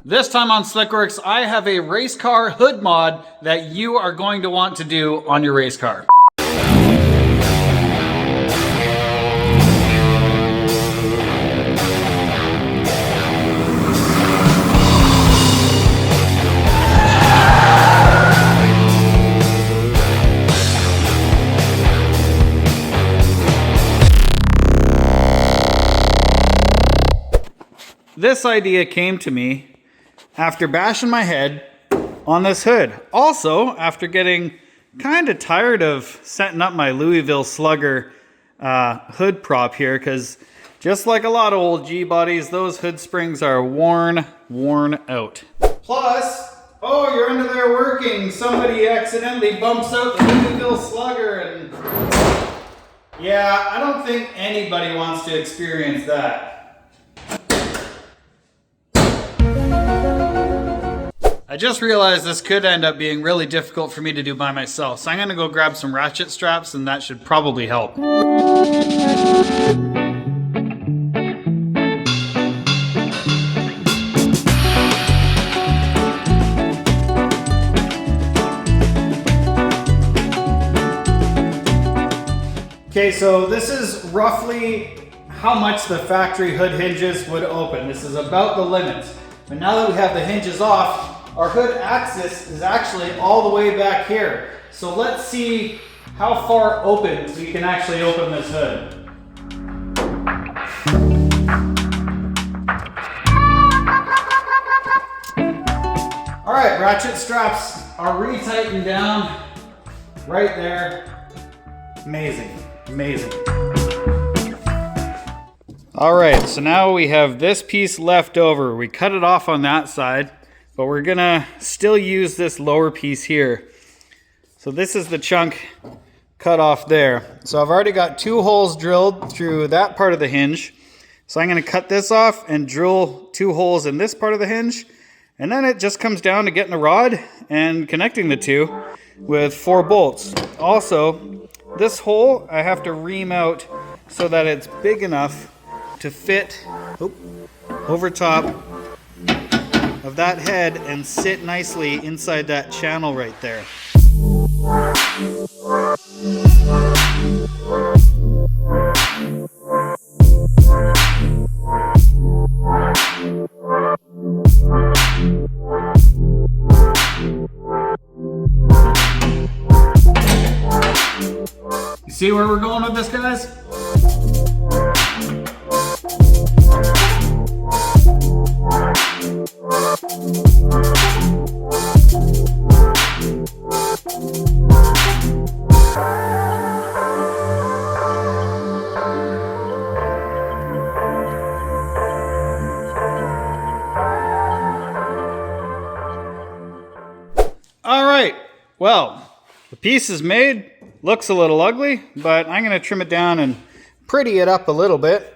This time on SlickWorks, I have a race car hood mod that you are going to want to do on your race car. This idea came to me after bashing my head on this hood. Also, after getting kind of tired of setting up my Louisville Slugger hood prop here, because just like a lot of old G-bodies, those hood springs are worn out. Plus, oh, you're under there working, somebody accidentally bumps out the Louisville Slugger, and yeah, I don't think anybody wants to experience that. I just realized this could end up being really difficult for me to do by myself, so I'm gonna go grab some ratchet straps and that should probably help. Okay, so this is roughly how much the factory hood hinges would open. This is about the limit. But now that we have the hinges off, our hood axis is actually all the way back here. So let's see how far open we can actually open this hood. All right, ratchet straps are retightened down right there. Amazing, amazing. All right, so now we have this piece left over. We cut it off on that side, but we're gonna still use this lower piece here. So this is the chunk cut off there. So I've already got 2 holes drilled through that part of the hinge. So I'm gonna cut this off and drill 2 holes in this part of the hinge. And then it just comes down to getting a rod and connecting the 2 with 4 bolts. Also, this hole I have to ream out so that it's big enough to fit over top of that head and sit nicely inside that channel right there. You see where we're going with this, guys? All right, well, the piece is made. Looks a little ugly, but I'm gonna trim it down and pretty it up a little bit.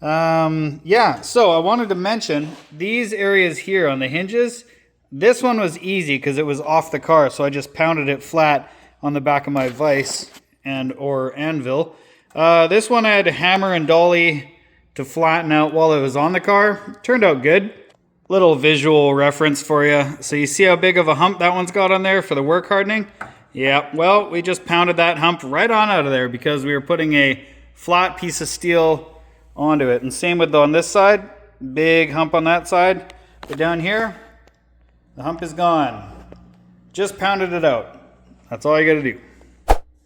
Yeah, so I wanted to mention these areas here on the hinges. This one was easy because it was off the car, so I just pounded it flat on the back of my vise or anvil. This one I had to hammer and dolly to flatten out while it was on the car. Turned out good. Little visual reference for you. So you see how big of a hump that one's got on there for the work hardening? Yeah, well, we just pounded that hump right on out of there because we were putting a flat piece of steel onto it. And same with on this side, big hump on that side. But down here, the hump is gone. Just pounded it out. That's all you gotta do.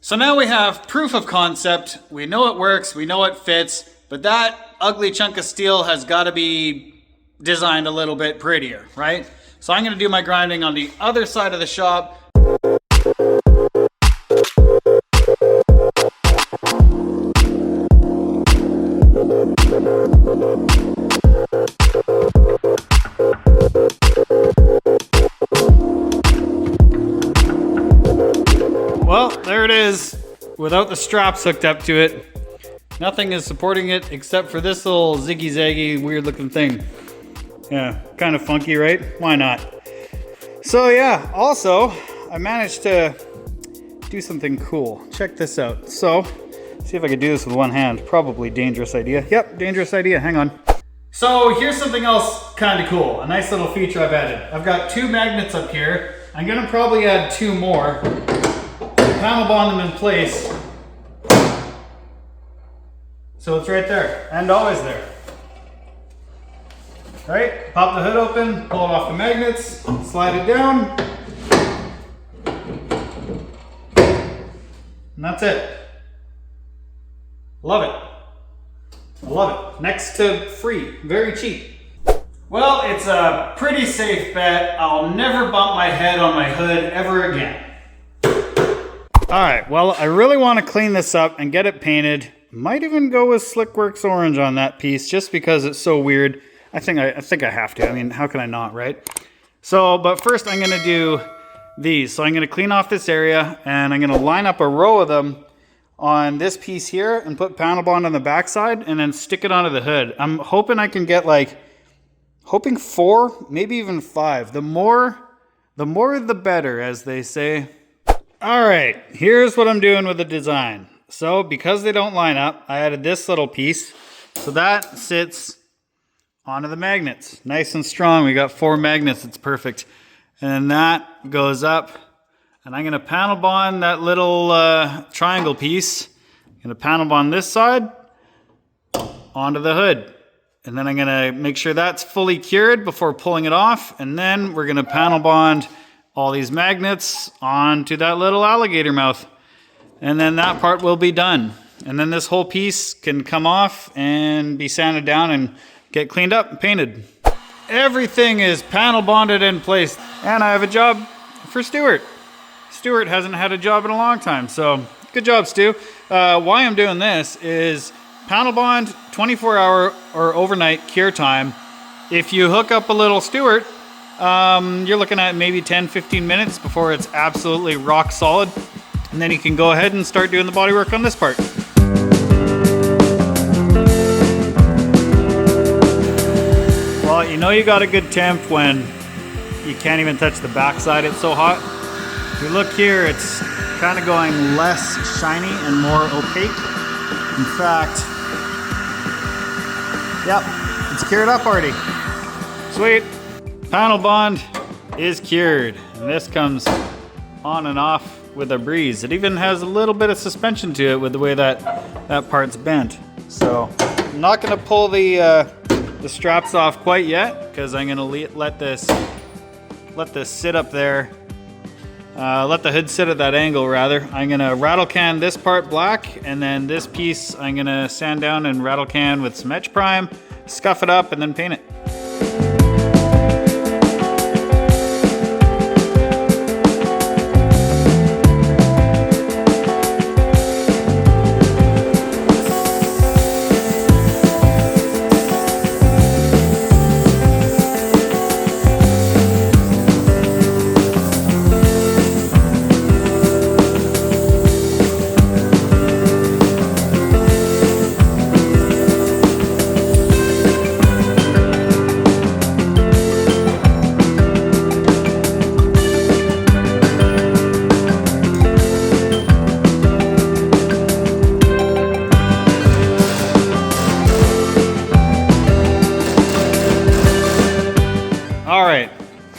So now we have proof of concept. We know it works, we know it fits, but that ugly chunk of steel has gotta be designed a little bit prettier, right? So I'm gonna do my grinding on the other side of the shop. Well, there it is, without the straps hooked up to it. Nothing is supporting it except for this little ziggy-zaggy weird looking thing. Yeah, kind of funky, right? Why not? So yeah, also, I managed to do something cool. Check this out. So, see if I could do this with one hand. Probably dangerous idea. Yep, dangerous idea, hang on. So here's something else kind of cool. A nice little feature I've added. I've got 2 magnets up here. I'm gonna probably add 2 more. Panel bond them in place. So it's right there, and always there. All right, pop the hood open, pull it off the magnets, slide it down. And that's it. Love it. I love it. Next to free, very cheap. Well, it's a pretty safe bet. I'll never bump my head on my hood ever again. All right, well, I really want to clean this up and get it painted. Might even go with SlickWorks orange on that piece just because it's so weird. I think I have to. I mean, how can I not, right? So, but first I'm gonna do these. So I'm gonna clean off this area and I'm gonna line up a row of them on this piece here and put panel bond on the backside and then stick it onto the hood. I'm hoping I can get hoping 4, maybe even 5. The more the better, as they say. All right, here's what I'm doing with the design. So because they don't line up, I added this little piece. So that sits onto the magnets, nice and strong. We got 4 magnets, it's perfect. And then that goes up, and I'm gonna panel bond that little triangle piece. I'm gonna panel bond this side onto the hood. And then I'm gonna make sure that's fully cured before pulling it off. And then we're gonna panel bond all these magnets onto that little alligator mouth. And then that part will be done. And then this whole piece can come off and be sanded down and get cleaned up and painted. Everything is panel bonded in place. And I have a job for Stuart. Stuart hasn't had a job in a long time, so good job, Stu. Why I'm doing this is panel bond, 24-hour or overnight cure time. If you hook up a little Stuart, you're looking at maybe 10-15 minutes before it's absolutely rock solid. And then you can go ahead and start doing the bodywork on this part. Well, you know you got a good temp when you can't even touch the backside, it's so hot. If you look here, it's kind of going less shiny and more opaque. In fact, yep, it's cured up already. Sweet. Panel bond is cured. And this comes on and off with a breeze. It even has a little bit of suspension to it with the way that part's bent. So I'm not gonna pull the straps off quite yet because I'm gonna let this sit up there. Let the hood sit at that angle rather. I'm gonna rattle can this part black, and then this piece I'm gonna sand down and rattle can with some etch prime, scuff it up, and then paint it.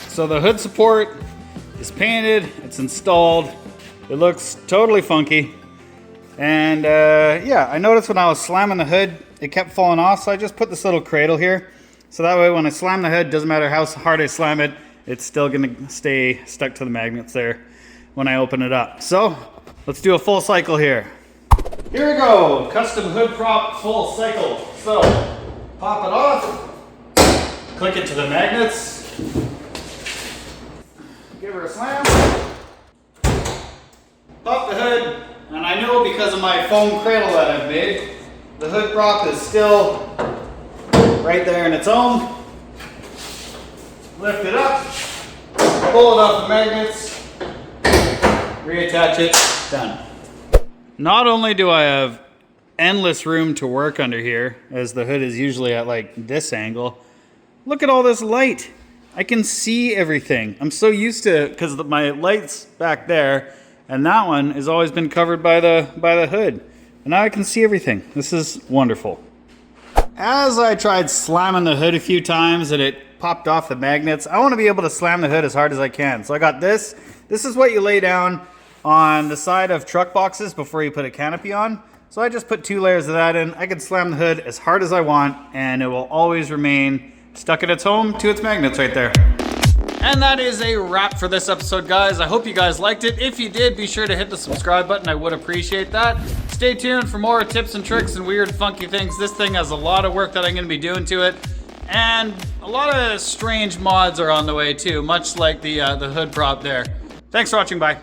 So the hood support is painted, it's installed, it looks totally funky. And yeah, I noticed when I was slamming the hood, it kept falling off, so I just put this little cradle here. So that way when I slam the hood, doesn't matter how hard I slam it, it's still gonna stay stuck to the magnets there when I open it up. So let's do a full cycle here. Here we go, custom hood prop full cycle. So pop it off, click it to the magnets, give her a slam, pop the hood, and I know because of my foam cradle that I've made, the hood prop is still right there in its own. Lift it up, pull it off the magnets, reattach it, done. Not only do I have endless room to work under here, as the hood is usually at like this angle, look at all this light. I can see everything. I'm so used to, because my light's back there, and that one has always been covered by the hood. And now I can see everything. This is wonderful. As I tried slamming the hood a few times and it popped off the magnets. I want to be able to slam the hood as hard as I can. So I got this. This is what you lay down on the side of truck boxes before you put a canopy on. So I just put 2 layers of that in. I can slam the hood as hard as I want, and it will always remain stuck at its home to its magnets right there. And that is a wrap for this episode, guys. I hope you guys liked it. If you did, be sure to hit the subscribe button. I would appreciate that. Stay tuned for more tips and tricks and weird, funky things. This thing has a lot of work that I'm going to be doing to it. And a lot of strange mods are on the way too, much like the hood prop there. Thanks for watching. Bye.